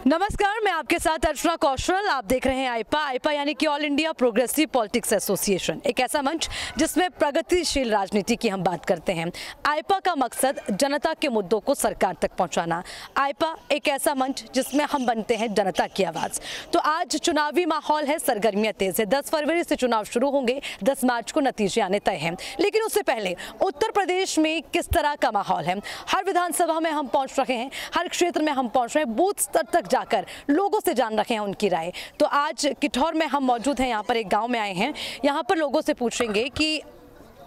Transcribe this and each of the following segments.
नमस्कार, मैं आपके साथ अर्चना कौशल। आप देख रहे हैं आईपा यानी कि all India progressive politics association, एक ऐसा मंच जिसमें प्रगतिशील राजनीति की हम बात करते हैं। आईपा का मकसद जनता के मुद्दों को सरकार तक पहुंचाना। आईपा एक ऐसा मंच जिसमें हम बनते हैं जनता की आवाज़। तो आज चुनावी माहौल है, सरगर्मियां तेज है। 10 फरवरी से चुनाव शुरू होंगे, 10 मार्च को नतीजे आने तय हैं। लेकिन उससे पहले उत्तर प्रदेश में किस तरह का माहौल है, हर विधानसभा में हम पहुँच रहे हैं, हर क्षेत्र में हम पहुँच रहे हैं, बूथ स्तर तक जाकर लोगों से जान रखे हैं उनकी राय। तो आज किठौर में हम मौजूद हैं, यहाँ पर एक गांव में आए हैं। यहाँ पर लोगों से पूछेंगे कि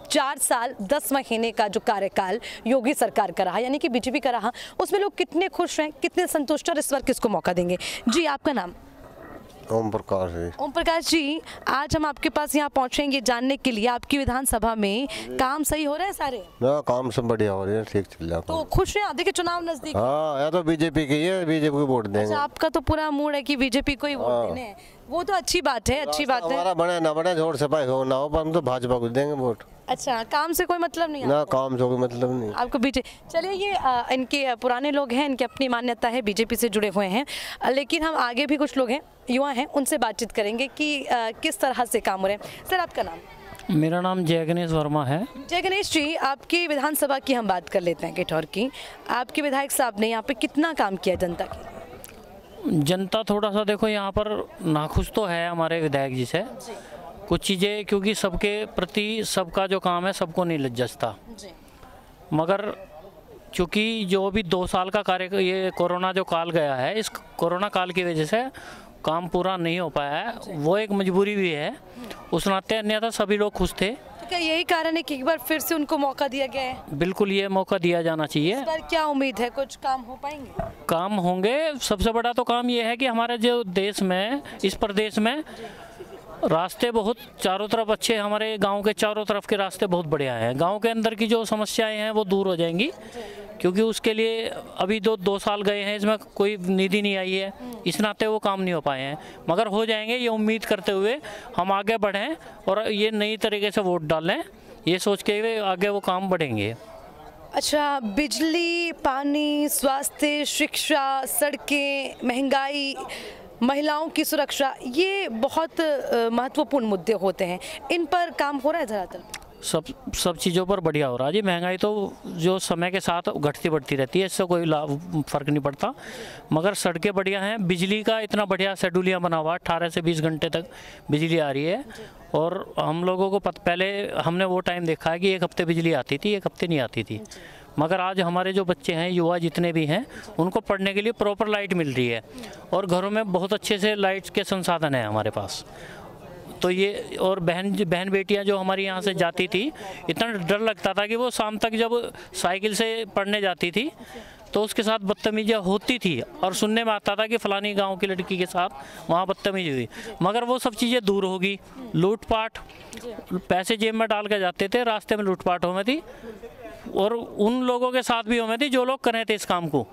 4 साल 10 महीने का जो कार्यकाल योगी सरकार का रहा, यानी कि बीजेपी का रहा, उसमें लोग कितने खुश हैं, कितने संतुष्ट हैं, इस बार किसको मौका देंगे? जी, आपका नाम? ओम प्रकाश है। ओम प्रकाश जी, आज हम आपके पास यहाँ पहुँचेंगे जानने के लिए आपकी विधानसभा में काम सही हो रहे हैं सारे? ना, काम सब बढ़िया हो रही है, ठीक चल रहा है। तो खुश हैं? देखिए चुनाव नजदीक। हाँ, या तो बीजेपी की है, बीजेपी को वोट देंगे। अच्छा, आपका तो पूरा मूड है कि बीजेपी को ही वोट देने हैं। वो तो अच्छी बात है, अच्छी बात है। हमारा बने ना बने, जोर सफाई हो ना हो, पर हम तो भाजपा को देंगे वोट। अच्छा, काम से कोई मतलब नहीं ना, काम से कोई मतलब नहीं आपको? बीजेपी, चलिए ये इनके पुराने लोग हैं, इनकी अपनी मान्यता है, बीजेपी से जुड़े हुए हैं। लेकिन हम आगे भी कुछ लोग हैं, युवा हैं, उनसे बातचीत करेंगे कि किस तरह से काम हो रहे हैं। सर, आपका नाम? मेरा नाम जय गणेश वर्मा है। जय गणेश जी, आपकी विधानसभा की हम बात कर लेते हैं, किठौर की। आपके विधायक साहब ने यहाँ पे कितना काम किया जनता के लिए? जनता थोड़ा सा देखो यहाँ पर नाखुश तो है हमारे विधायक जी से कुछ चीज़ें, क्योंकि सबके प्रति सबका जो काम है सबको नहीं लज्जता। मगर चूँकि जो भी 2 साल का कार्य, ये कोरोना जो काल गया है, इस कोरोना काल की वजह से काम पूरा नहीं हो पाया है, वो एक मजबूरी भी है उस नाते, अन्यथा सभी लोग खुश थे। तो क्या यही कारण है कि एक बार फिर से उनको मौका दिया गया है? बिल्कुल, ये मौका दिया जाना चाहिए। इस बार क्या उम्मीद है, कुछ काम हो पाएंगे? काम होंगे। सबसे बड़ा तो काम ये है कि हमारे जो देश में, इस प्रदेश में रास्ते बहुत चारों तरफ अच्छे, हमारे गांव के चारों तरफ के रास्ते बहुत बढ़िया हैं। गांव के अंदर की जो समस्याएं हैं वो दूर हो जाएंगी, क्योंकि उसके लिए अभी 2 साल गए हैं, इसमें कोई निधि नहीं आई है, इस नाते वो काम नहीं हो पाए हैं। मगर हो जाएंगे, ये उम्मीद करते हुए हम आगे बढ़ें और ये नई तरीके से वोट डालें, ये सोच के आगे वो काम बढ़ेंगे। अच्छा, बिजली, पानी, स्वास्थ्य, शिक्षा, सड़कें, महंगाई, महिलाओं की सुरक्षा, ये बहुत महत्वपूर्ण मुद्दे होते हैं। इन पर काम हो रहा है धरातल? सब चीज़ों पर बढ़िया हो रहा है जी। महंगाई तो जो समय के साथ घटती बढ़ती रहती है, इससे कोई फ़र्क नहीं पड़ता। मगर सड़कें बढ़िया हैं, बिजली का इतना बढ़िया शेड्यूलियाँ बना हुआ, 18 से 20 घंटे तक बिजली आ रही है। और हम लोगों को पहले हमने वो टाइम देखा है कि 1 हफ्ते बिजली आती थी, 1 हफ्ते नहीं आती थी। मगर आज हमारे जो बच्चे हैं, युवा जितने भी हैं, उनको पढ़ने के लिए प्रॉपर लाइट मिल रही है और घरों में बहुत अच्छे से लाइट के संसाधन हैं हमारे पास। तो ये, और बहन बेटियां जो हमारी यहाँ से जाती थी, इतना डर लगता था कि वो शाम तक जब साइकिल से पढ़ने जाती थी तो उसके साथ बदतमीजियाँ होती थी, और सुनने में आता था कि फलानी गांव की लड़की के साथ वहाँ बदतमीजी हुई। मगर वो सब चीज़ें दूर होगी। लूटपाट, पैसे जेब में डाल के जाते थे, रास्ते में लूटपाट हो थी, और उन लोगों के साथ भी हो थी जो लोग कर रहे थे इस काम को।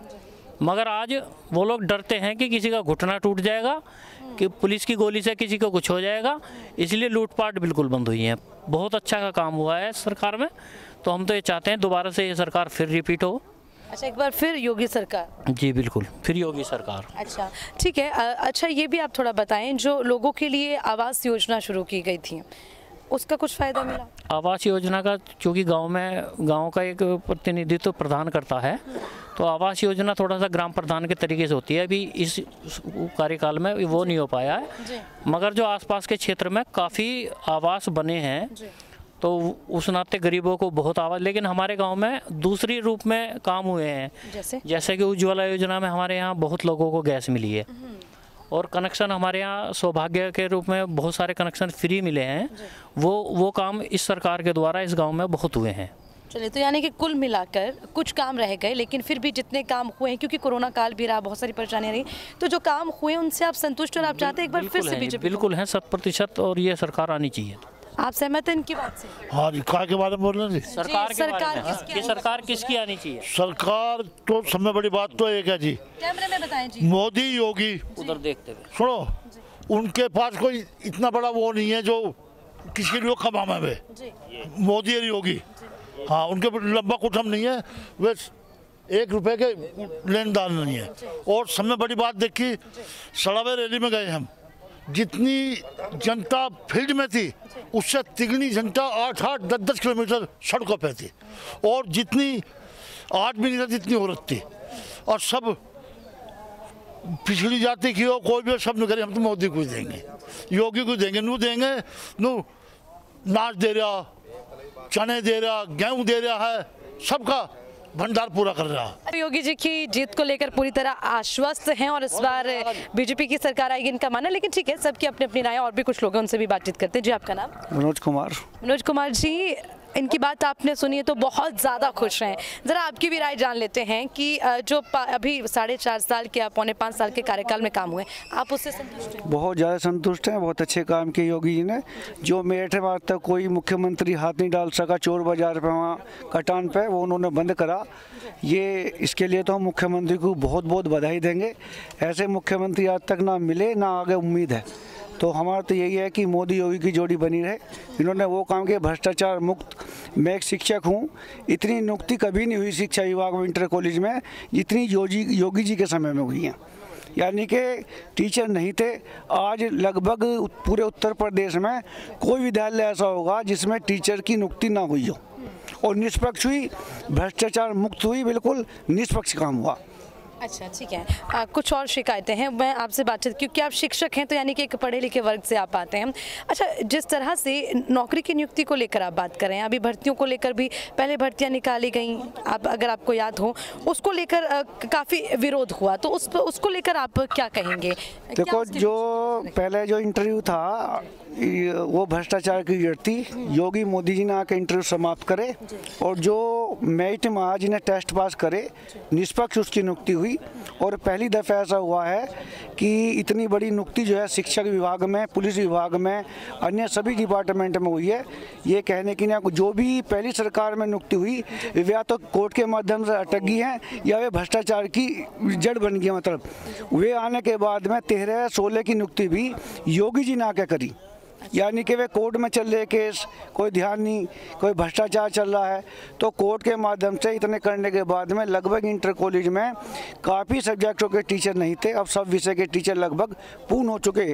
मगर आज वो लोग डरते हैं कि किसी का घुटना टूट जाएगा, कि पुलिस की गोली से किसी को कुछ हो जाएगा, इसलिए लूटपाट बिल्कुल बंद हुई है। बहुत अच्छा का काम हुआ है सरकार में। तो हम तो ये चाहते हैं दोबारा से ये सरकार फिर रिपीट हो। अच्छा, एक बार फिर योगी सरकार? जी बिल्कुल, फिर योगी सरकार। अच्छा, ठीक है। अच्छा, ये भी आप थोड़ा बताएं, जो लोगों के लिए आवास योजना शुरू की गई थी, उसका कुछ फ़ायदा मिला? आवास योजना का, चूँकि गांव का एक प्रतिनिधित्व प्रदान करता है, तो आवास योजना थोड़ा सा ग्राम प्रधान के तरीके से होती है। अभी इस कार्यकाल में वो नहीं हो पाया है, मगर जो आसपास के क्षेत्र में काफ़ी आवास बने हैं, तो उस नाते गरीबों को बहुत आवास। लेकिन हमारे गांव में दूसरी रूप में काम हुए हैं, जैसे कि उज्ज्वला योजना में हमारे यहाँ बहुत लोगों को गैस मिली है, और कनेक्शन हमारे यहाँ सौभाग्य के रूप में बहुत सारे कनेक्शन फ्री मिले हैं। वो काम इस सरकार के द्वारा इस गांव में बहुत हुए हैं। चलिए, तो यानी कि कुल मिलाकर कुछ काम रह गए, लेकिन फिर भी जितने काम हुए हैं, क्योंकि कोरोना काल भी रहा, बहुत सारी परेशानियां रही, तो जो काम हुए उनसे आप संतुष्ट और आप चाहते हैं एक बार फिर से बीजेपी? बिल्कुल है, 100%, और ये सरकार आनी चाहिए। आप सहमत हैं इनकी बात से? हाँ जी, काय के बारे में बोल रहे हैं जी? सरकार ये सरकार किसकी आनी चाहिए? सरकार तो सबसे बड़ी बात तो एक है जी, कैमरे में बताएं जी। मोदी योगी, उधर देखते हुए सुनो, उनके पास कोई इतना बड़ा वो नहीं है जो किसी लोग कमामे में। मोदी और योगी, हाँ, उनके लंबा कुछ हम नहीं है। वे 1 रुपए के लेन देन नहीं है। और सबसे बड़ी बात देखी, सड़ावे रैली में गए हम, जितनी जनता फील्ड में थी उससे तिगनी जनता 8-8, 10-10 किलोमीटर सड़कों पे थी, और जितनी आदमी नहीं था जितनी औरत थी, और सब पिछड़ी जाति की हो कोई भी, सब ने करे हम तो मोदी को देंगे, योगी को देंगे, नू देंगे, नू नाच दे रहा, चने दे रहा, गेहूँ दे रहा है, सबका भंडार पूरा कर रहा है। योगी जी की जीत को लेकर पूरी तरह आश्वस्त हैं और इस बार बीजेपी की सरकार आएगी इनका मानना, लेकिन ठीक है, सबकी अपनी अपनी राय, और भी कुछ लोग हैं उनसे भी बातचीत करते हैं। जी आपका नाम? मनोज कुमार। मनोज कुमार जी, इनकी बात आपने सुनी है तो बहुत ज़्यादा खुश हैं, ज़रा आपकी भी राय जान लेते हैं कि जो अभी 4.5 साल के 4.5 साल के कार्यकाल में काम हुए, आप उससे संतुष्ट हैं? बहुत ज़्यादा संतुष्ट हैं, बहुत अच्छे काम किए योगी जी ने। जो मेरठ में आज तक कोई मुख्यमंत्री हाथ नहीं डाल सका चोर बाजार पे, वहाँ कटान पे, वो उन्होंने बंद करा। ये इसके लिए तो हम मुख्यमंत्री को बहुत बहुत बधाई देंगे। ऐसे मुख्यमंत्री आज तक ना मिले, ना आगे उम्मीद है। तो हमारा तो यही है कि मोदी योगी की जोड़ी बनी रहे। इन्होंने वो काम किया भ्रष्टाचार मुक्त। मैं एक शिक्षक हूँ, इतनी नियुक्ति कभी नहीं हुई शिक्षा विभाग में, इंटर कॉलेज में, जितनी योगी जी के समय में हुई हैं। यानी कि टीचर नहीं थे। आज लगभग पूरे उत्तर प्रदेश में कोई विद्यालय ऐसा होगा जिसमें टीचर की नियुक्ति ना हुई हो, और निष्पक्ष हुई, भ्रष्टाचार मुक्त हुई, बिल्कुल निष्पक्ष काम हुआ। अच्छा, ठीक है। कुछ और शिकायतें हैं, मैं आपसे बातचीत, क्योंकि आप शिक्षक हैं तो यानी कि एक पढ़े लिखे वर्ग से आप आते हैं। अच्छा, जिस तरह से नौकरी की नियुक्ति को लेकर आप बात कर रहे हैं, अभी भर्तियों को लेकर भी पहले भर्तियां निकाली गई, आप अगर आपको याद हो, उसको लेकर काफ़ी विरोध हुआ, तो उसको लेकर आप क्या कहेंगे? देखो, जो पहले जो इंटरव्यू था वो भ्रष्टाचार की जड़ थी। योगी मोदी जी ने आके इंटरव्यू समाप्त करे, और जो मेरिट में आज इन्हें टेस्ट पास करे, निष्पक्ष उसकी नियुक्ति हुई। और पहली दफ़ा ऐसा हुआ है कि इतनी बड़ी नियुक्ति जो है शिक्षक विभाग में, पुलिस विभाग में, अन्य सभी डिपार्टमेंट में हुई है। ये कहने की ना, जो भी पहली सरकार में नियुक्ति हुई या तो कोर्ट के माध्यम से अटक गई हैं, या वे भ्रष्टाचार की जड़ बन गई। मतलब वे आने के बाद में 13-16 की नियुक्ति भी योगी जी ने आके करी। यानी कि वे कोर्ट में चल रहे केस, कोई ध्यान नहीं, कोई भ्रष्टाचार चल रहा है, तो कोर्ट के माध्यम से इतने करने के बाद में लगभग इंटर कॉलेज में काफ़ी सब्जेक्टों के टीचर नहीं थे, अब सब विषय के टीचर लगभग पूर्ण हो चुके।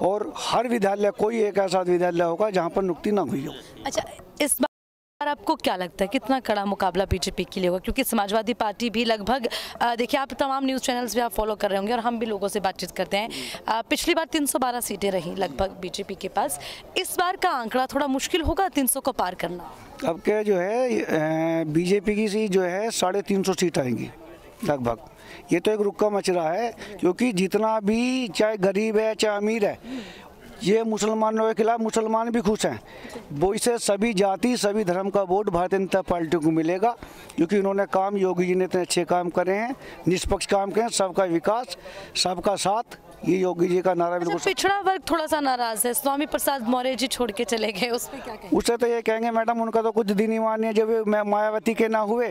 और हर विद्यालय, कोई एक ऐसा विद्यालय होगा जहाँ पर नियुक्ति ना हुई हो। अच्छा, इस बार आपको क्या लगता है कितना कड़ा मुकाबला बीजेपी के लिए होगा? क्योंकि समाजवादी पार्टी भी लगभग, देखिए, आप तमाम न्यूज़ चैनल्स भी आप फॉलो कर रहे होंगे और हम भी लोगों से बातचीत करते हैं। पिछली बार 312 सीटें रहीं लगभग बीजेपी के पास, इस बार का आंकड़ा थोड़ा मुश्किल होगा 300 को पार करना। अब क्या जो है, बीजेपी की सीट जो है 350 सीट आएंगी लगभग। ये तो एक रुक्का मच रहा है, क्योंकि जितना भी चाहे गरीब है चाहे अमीर है, ये मुसलमानों के खिलाफ मुसलमान भी खुश हैं। वो इसे सभी जाति सभी धर्म का वोट भारतीय जनता पार्टी को मिलेगा, क्योंकि उन्होंने काम, योगी जी ने इतने अच्छे काम करे हैं, निष्पक्ष काम करे हैं, सबका विकास, सबका साथ, ये योगी जी का नारा बिल्कुल। पिछड़ा वर्ग थोड़ा सा नाराज है, स्वामी प्रसाद मौर्य जी छोड़ के चले गए, उस पर क्या कहेंगे? उससे तो ये कहेंगे मैडम, उनका तो कुछ दिन ही मानिए, जब मायावती के ना हुए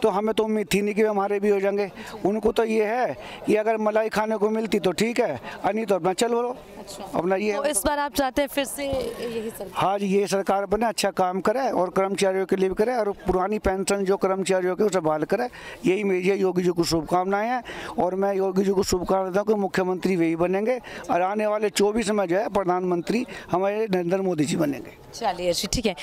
तो हमें तो उम्मीद थी नहीं कि हमारे भी हो जाएंगे। उनको तो ये है कि अगर मलाई खाने को मिलती तो ठीक है, नहीं तो अपना चल बोलो अपना। ये तो इस बार आप चाहते हैं फिर से यही सरकार? हाँ जी, ये सरकार बने, अच्छा काम करे और कर्मचारियों के लिए भी करे, और पुरानी पेंशन जो कर्मचारियों की उसे बहाल करे। यही मेरी योगी जी को शुभकामनाएं हैं, और मैं योगी जी को शुभकामनाएं देता हूँ कि मुख्यमंत्री वही बनेंगे, और आने वाले 24 में जो है प्रधानमंत्री हमारे नरेंद्र मोदी जी बनेंगे। चलिए जी, ठीक है।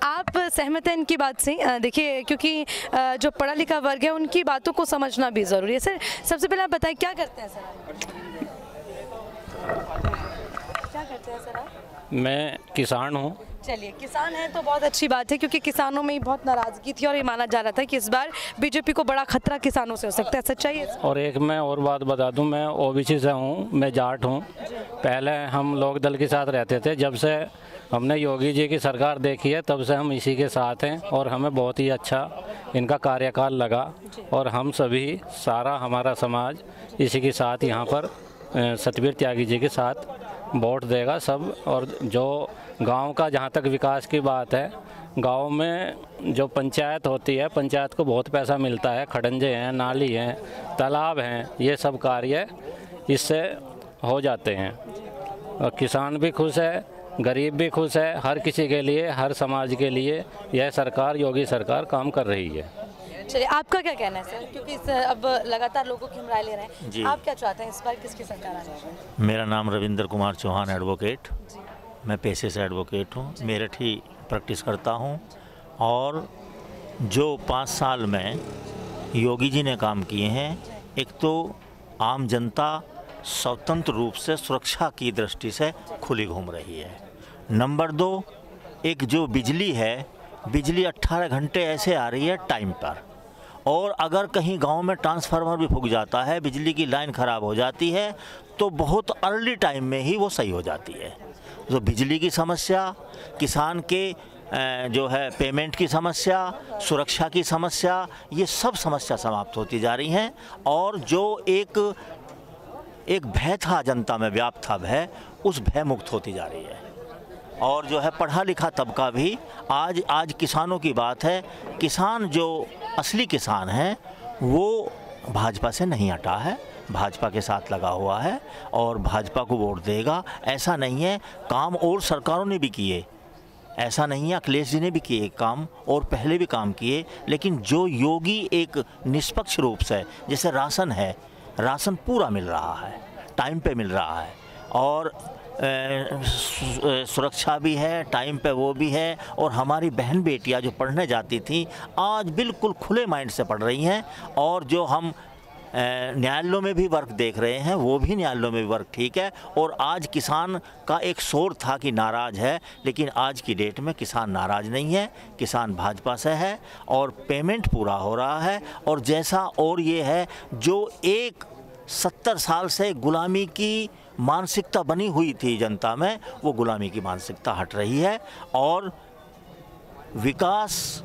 आप सहमत हैं इनकी बात से? देखिए, क्योंकि जो पढ़ा लिखा वर्ग है उनकी बातों को समझना भी ज़रूरी है। सर, सबसे पहले आप बताएं क्या करते हैं सर? क्या करते हैं सर आप? मैं किसान हूँ। चलिए, किसान हैं तो बहुत अच्छी बात है, क्योंकि किसानों में ही बहुत नाराज़गी थी और ये माना जा रहा था कि इस बार बीजेपी को बड़ा खतरा किसानों से हो सकता है। सच्चाई है? और एक मैं और बात बता दूं, मैं ओबीसी से हूं, मैं जाट हूं। पहले हम लोक दल के साथ रहते थे, जब से हमने योगी जी की सरकार देखी है तब से हम इसी के साथ हैं, और हमें बहुत ही अच्छा इनका कार्यकाल लगा, और हम सभी, सारा हमारा समाज इसी के साथ यहाँ पर सतबीर त्यागी जी के साथ वोट देगा सब। और जो गांव का जहाँ तक विकास की बात है, गांव में जो पंचायत होती है, पंचायत को बहुत पैसा मिलता है, खड़ंजे हैं, नाली हैं, तालाब हैं, ये सब कार्य इससे हो जाते हैं। और किसान भी खुश है, गरीब भी खुश है, हर किसी के लिए, हर समाज के लिए यह सरकार, योगी सरकार काम कर रही है। चलिए, आपका क्या कहना है सर, क्योंकि अब लगातार लोगों की हम राय ले रहे हैं जी। आप क्या चाहते हैं इस बार किसकी सरकार आने चाहिए? मेरा नाम रविंद्र कुमार चौहान एडवोकेट, मैं पेशे से एडवोकेट हूँ, मेरठ ही प्रैक्टिस करता हूँ। और जो 5 साल में योगी जी ने काम किए हैं, एक तो आम जनता स्वतंत्र रूप से सुरक्षा की दृष्टि से खुली घूम रही है। नंबर 2, एक जो बिजली है, बिजली 18 घंटे ऐसे आ रही है टाइम पर। और अगर कहीं गांव में ट्रांसफार्मर भी फूक जाता है, बिजली की लाइन ख़राब हो जाती है, तो बहुत अर्ली टाइम में ही वो सही हो जाती है। तो बिजली की समस्या, किसान के जो है पेमेंट की समस्या, सुरक्षा की समस्या, ये सब समस्या समाप्त होती जा रही हैं। और जो एक भय था जनता में, व्याप्त था भय, उस भय मुक्त होती जा रही है। और जो है पढ़ा लिखा तबका भी आज किसानों की बात है, किसान जो असली किसान हैं वो भाजपा से नहीं हटा है, भाजपा के साथ लगा हुआ है और भाजपा को वोट देगा। ऐसा नहीं है, काम और सरकारों ने भी किए, ऐसा नहीं है, अखिलेश जी ने भी किए काम और पहले भी काम किए। लेकिन जो योगी एक निष्पक्ष रूप से, जैसे राशन है, राशन पूरा मिल रहा है, टाइम पे मिल रहा है, और सुरक्षा भी है, टाइम पे वो भी है। और हमारी बहन बेटियां जो पढ़ने जाती थी, आज बिल्कुल खुले माइंड से पढ़ रही हैं। और जो हम न्यायालयों में भी वर्क देख रहे हैं, वो भी न्यायालयों में भी वर्क ठीक है। और आज किसान का एक शोर था कि नाराज़ है, लेकिन आज की डेट में किसान नाराज़ नहीं है, किसान भाजपा से है और पेमेंट पूरा हो रहा है। और जैसा और ये है, जो एक 70 साल से गुलामी की मानसिकता बनी हुई थी जनता में, वो गुलामी की मानसिकता हट रही है। और विकास,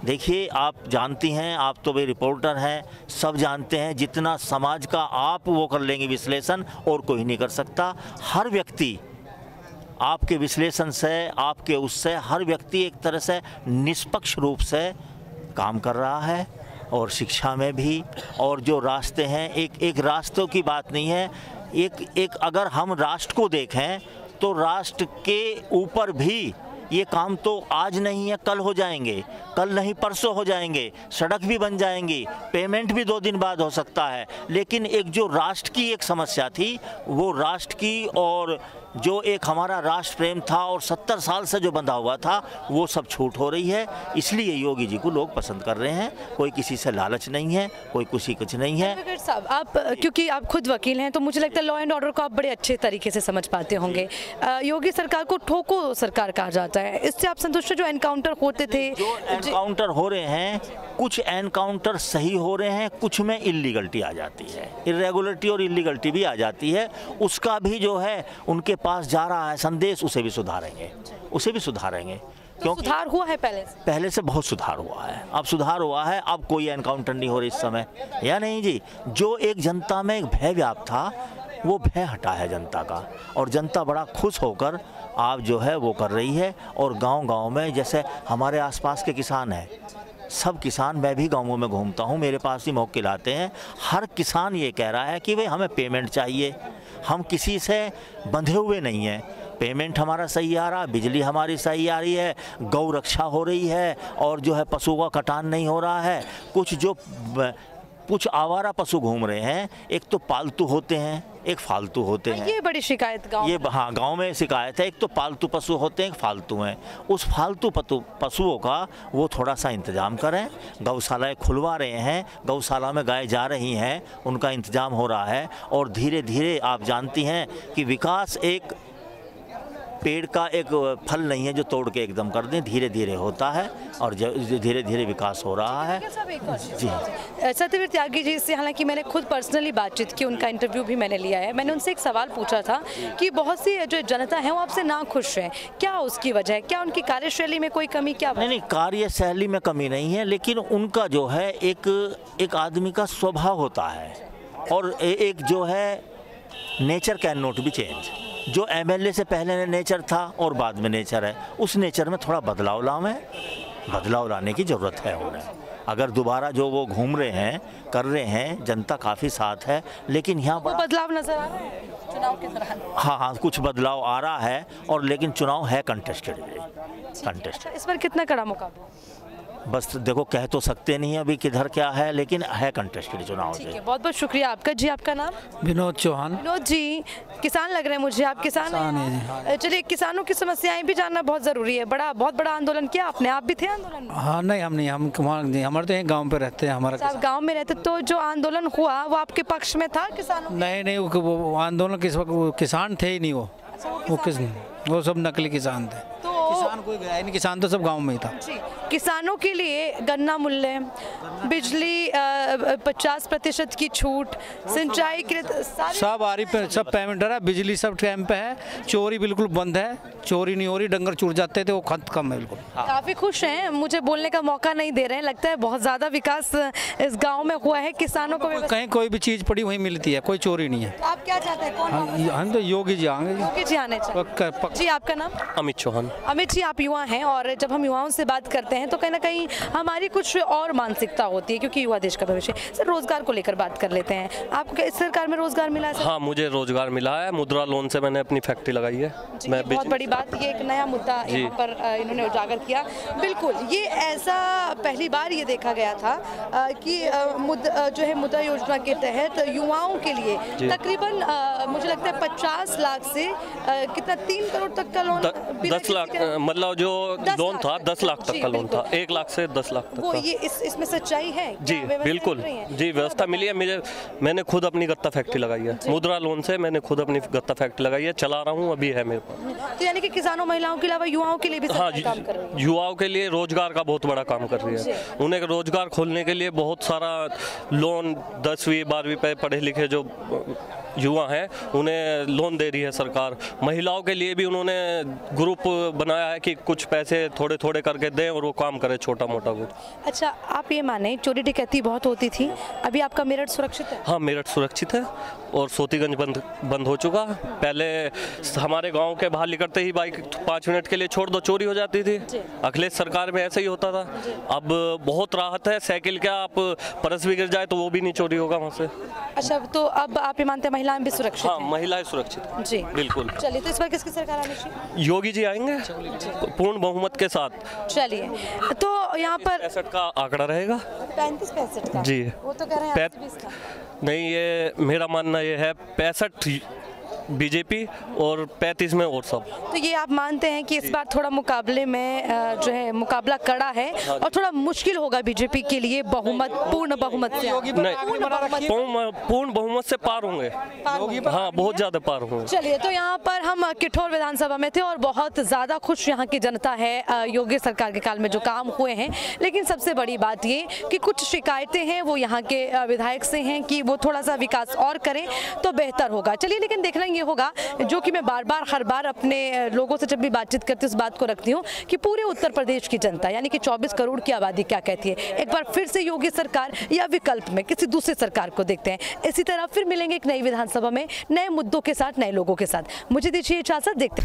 देखिए, आप जानती हैं, आप तो भाई रिपोर्टर हैं, सब जानते हैं, जितना समाज का आप वो कर लेंगे विश्लेषण, और कोई नहीं कर सकता। हर व्यक्ति आपके विश्लेषण से, आपके उससे, हर व्यक्ति एक तरह से निष्पक्ष रूप से काम कर रहा है। और शिक्षा में भी, और जो रास्ते हैं, एक रास्तों की बात नहीं है, एक अगर हम राष्ट्र को देखें तो राष्ट्र के ऊपर भी ये काम तो आज नहीं है, कल हो जाएंगे, कल नहीं परसों हो जाएंगे, सड़क भी बन जाएंगी, पेमेंट भी 2 दिन बाद हो सकता है। लेकिन एक जो राष्ट्र की एक समस्या थी, वो राष्ट्र की, और जो एक हमारा राष्ट्र प्रेम था और 70 साल से जो बंधा हुआ था, वो सब छूट हो रही है। इसलिए योगी जी को लोग पसंद कर रहे हैं। कोई किसी से लालच नहीं है, कोई कुछ नहीं है। एडवोकेट साहब, आप क्योंकि आप खुद वकील हैं, तो मुझे लगता है लॉ एंड ऑर्डर को आप बड़े अच्छे तरीके से समझ पाते होंगे। योगी सरकार को ठोको सरकार कहा जाता है, इससे आप संतुष्ट हैं? जो एनकाउंटर होते थे, जो एनकाउंटर हो रहे हैं, कुछ एनकाउंटर सही हो रहे हैं, कुछ में इलीगलिटी आ जाती है, इरेगुलरिटी और इलीगलिटी भी आ जाती है। उसका भी जो है उनके पास जा रहा है संदेश, उसे भी सुधारेंगे। क्योंकि सुधार हुआ है पहले से बहुत सुधार हुआ है, अब सुधार हुआ है। अब कोई एनकाउंटर नहीं हो रही इस समय, या नहीं जी? जो एक जनता में एक भय व्याप्त था, वो भय हटा है जनता का, और जनता बड़ा खुश होकर आप जो है वो कर रही है। और गांव-गांव में, जैसे हमारे आसपास के किसान हैं, सब किसान, मैं भी गाँवों में घूमता हूँ, मेरे पास ही मौके आते हैं, हर किसान ये कह रहा है कि भाई हमें पेमेंट चाहिए, हम किसी से बंधे हुए नहीं हैं, पेमेंट हमारा सही आ रहा, बिजली हमारी सही आ रही है, गौ रक्षा हो रही है, और जो है पशु का कटान नहीं हो रहा है। कुछ आवारा पशु घूम रहे हैं, एक तो पालतू होते हैं, एक फालतू होते हैं। ये बड़ी शिकायत गाँव, ये हाँ, गांव में शिकायत है, एक तो पालतू पशु होते हैं, एक फालतू हैं। उस फालतू पशुओं का वो थोड़ा सा इंतजाम करें। गौशालाएं खुलवा रहे हैं, गौशाला में गाय जा रही हैं, उनका इंतजाम हो रहा है। और धीरे धीरे, आप जानती हैं कि विकास एक पेड़ का एक फल नहीं है जो तोड़ के एकदम कर दें, धीरे धीरे होता है, और धीरे धीरे विकास हो रहा है। जी, सत्यवीर त्यागी जी से हालांकि मैंने खुद पर्सनली बातचीत की, उनका इंटरव्यू भी मैंने लिया है। मैंने उनसे एक सवाल पूछा था कि बहुत सी जो जनता है वो आपसे ना खुश है, क्या उसकी वजह है? क्या उनकी कार्यशैली में कोई कमी? क्या नहीं, कार्यशैली में कमी नहीं है, लेकिन उनका जो है एक आदमी का स्वभाव होता है, और एक जो है nature can not be change. जो एमएलए से पहले नेचर था और बाद में नेचर है, उस नेचर में थोड़ा बदलाव लाने की ज़रूरत है उन्हें। अगर दोबारा जो वो घूम रहे हैं, कर रहे हैं, जनता काफ़ी साथ है, लेकिन यहाँ बदलाव नजर आ रहा है चुनाव के दौरान। हाँ, कुछ बदलाव आ रहा है, और लेकिन चुनाव है कंटेस्टेड। इस पर कितना कड़ा मुकाबला? बस देखो, कह तो सकते नहीं अभी किधर क्या है, लेकिन है कंटेस्टेड चुनाव ठीक से। है, बहुत बहुत शुक्रिया आपका। जी आपका नाम? विनोद चौहान। विनोद जी, किसान लग रहे हैं मुझे, आप किसान हैं? चलिए, किसानों की समस्याएं भी जानना बहुत जरूरी है। बहुत बड़ा आंदोलन किया आपने, आप भी थे आंदोलन में? हाँ नहीं, हम नहीं, हम हमारे तो यहीं गाँव पे रहते हैं। हमारा आप गाँव में रहते, तो जो आंदोलन हुआ वो आपके पक्ष में था किसानों? नहीं, वो आंदोलन किस वक्त किसान थे ही नहीं। वो सब नकली किसान थे। किसान कोई गया ही नहीं, किसान तो सब गांव में ही था। जी, किसानों के लिए गन्ना मूल्य, बिजली 50% की छूट, सिंचाई के सब आ रही पे, सब पेमेंट है, बिजली सब टाइम पे है, चोरी बिल्कुल बंद है, चोरी नहीं हो रही, डंगर चूर जाते थे वो खत्म है बिल्कुल। काफी खुश हैं, मुझे बोलने का मौका नहीं दे रहे हैं, लगता है बहुत ज्यादा विकास इस गांव में हुआ है। किसानों को कहीं कोई भी चीज पड़ी वहीं मिलती है, कोई चोरी नहीं है। आप क्या चाहते हैं? कौन हम तो योगी जी आएंगे। योगी जी आने चाहिए। जी आपका नाम? अमित चौहान। अमित जी, आप युवा हैं और जब हम युवाओं से बात करते हैं तो कहीं ना कहीं हमारी कुछ और मानसिकता होती है, क्योंकि युवा देश का भविष्य। सर, रोजगार को लेकर बात कर लेते हैं। आपको इस सरकार में रोजगार मिला है? हाँ, मुझे रोजगार मिला है, मुद्रा लोन से मैंने अपनी फैक्ट्री लगाई है। मैं बहुत बड़ी बात, ये एक नया मुद्दा यहाँ पर इन्होंने उजागर किया। बिल्कुल, ये ऐसा पहली बार ये देखा गया था कि जो है मुद्रा योजना के तहत युवाओं के लिए तकरीबन मुझे लगता है 50 लाख से कितना 3 करोड़ तक का लोन, 10 लाख, मतलब जो लोन था 10 लाख तक का लोन था, 1 लाख से 10 लाख तक वो का। ये इसमें सच्चाई है? जी बिल्कुल, जी व्यवस्था मिली है। मैंने खुद अपनी गत्ता फैक्ट्री लगाई है, मुद्रा लोन से मैंने खुद अपनी गत्ता फैक्ट्री लगाई है, चला रहा हूँ, अभी है मेरे पास। तो यानी कि किसानों, महिलाओं के अलावा युवाओं के लिए भी हाँ, काम कर रही है। युवाओं के लिए रोजगार का बहुत बड़ा काम कर रही है। उन्हें रोजगार खोलने के लिए बहुत सारा लोन, 10वीं 12वीं पे पढ़े लिखे जो युवा हैं उन्हें लोन दे रही है सरकार। महिलाओं के लिए भी उन्होंने ग्रुप बनाया है कि कुछ पैसे थोड़े थोड़े करके दें और वो काम करें छोटा मोटा कुछ। अच्छा, आप ये माने चोरी डकैती बहुत होती थी, अभी आपका मेरठ सुरक्षित है? हाँ, मेरठ सुरक्षित है और सोतीगंज बंद हो चुका। पहले हमारे गांव के बाहर निकलते ही बाइक 5 मिनट के लिए छोड़ दो, चोरी हो जाती थी। अखिलेश सरकार में ऐसा ही होता था। अब बहुत राहत है, साइकिल क्या आप परस भी गिर जाए तो वो भी नहीं चोरी होगा वहाँ से। अच्छा, तो अब आप ये मानते हैं महिलाएं भी सुरक्षित हाँ, हैं? महिलाएं सुरक्षित हैं। जी बिल्कुल। चलिए, तो इस बार किसकी सरकार आनी चाहिए? योगी जी आएंगे पूर्ण बहुमत के साथ। चलिए, तो यहाँ पर 65 का आंकड़ा रहेगा। 35-65 का? जी। वो तो कह रहे हैं 20 का। नहीं, ये मेरा मानना ये है 65 बीजेपी और 35 में और सब। तो ये आप मानते हैं कि इस बार थोड़ा मुकाबले में जो है मुकाबला कड़ा है और थोड़ा मुश्किल होगा बीजेपी के लिए पूर्ण बहुमत से? नहीं, पूर्ण बहुमत से पार होंगे। हाँ, बहुत ज्यादा पार होंगे। चलिए, तो यहाँ पर हम किठौर विधानसभा में थे और बहुत ज़्यादा खुश यहाँ की जनता है योगी सरकार के काल में जो काम हुए हैं। लेकिन सबसे बड़ी बात ये कि कुछ शिकायतें हैं वो यहाँ के विधायक से हैं कि वो थोड़ा सा विकास और करें तो बेहतर होगा। चलिए, लेकिन देखना ये होगा, जो कि मैं हर बार अपने लोगों से जब भी बातचीत करती हूँ उस बात को रखती हूँ कि पूरे उत्तर प्रदेश की जनता यानी कि 24 करोड़ की आबादी क्या कहती है। एक बार फिर से योगी सरकार या विकल्प में किसी दूसरी सरकार को देखते हैं। इसी तरह फिर मिलेंगे एक नई विधानसभा में नए मुद्दों के साथ, नए लोगों के साथ। मुझे दीजिए इजाजत, देखते